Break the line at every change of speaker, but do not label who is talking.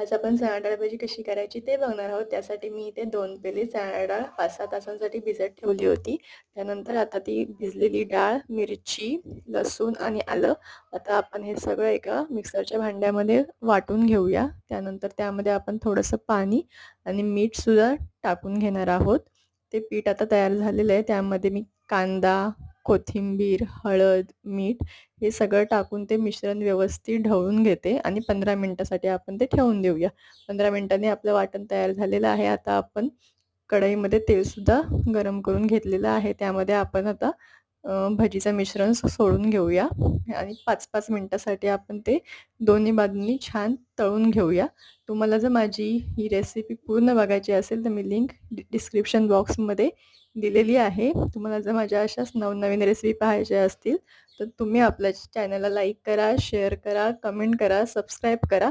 आज आपण चणा डाळ भाजी कशी करायची ते बघणार आहोत. त्यासाठी मी इथे 2 पेले चणा डाळ 5-6 तासांसाठी भिजत ठेवली होती. त्यानंतर आता ती भिजलेली डाळ, मिरची, लसूण आणि आलं आता आपण हे सगळं एका मिक्सरच्या भांड्यामध्ये वाटून घेऊया. त्यानंतर त्यामध्ये आपण थोडंसं पाणी आणि मीठसुद्धा टाकून घेणार आहोत. ते पीठ आता तयार झालेलं आहे. त्यामध्ये मी कांदा, कोथिंबीर, हळद, मीठ हे सगळं टाकून ते मिश्रण व्यवस्थित ढवळून घेते आणि 15 मिनिटासाठी आपण ते ठेवून देऊया. 15 मिनिटांनी आपलं वाटण तयार झालेलं आहे. आता आपण कढईमध्ये तेलसुद्धा गरम करून घेतलेलं आहे. त्यामध्ये आपण आता भजीचं मिश्रण सोडून घेऊया आणि 5-5 मिनिटासाठी आपण ते दोन्ही बाजूंनी छान तळून घेऊया. तुम्हाला जर माझी ही रेसिपी पूर्ण बघायची असेल तर मी लिंक डिस्क्रिप्शन बॉक्समध्ये दिलेली आहे. तुम्हाला जर माझ्या अशाच नवनवीन रेसिपी पाहायच्या असतील तर तुम्ही आपल्या चॅनलला लाईक करा, शेअर करा, कमेंट करा, सबस्क्राईब करा.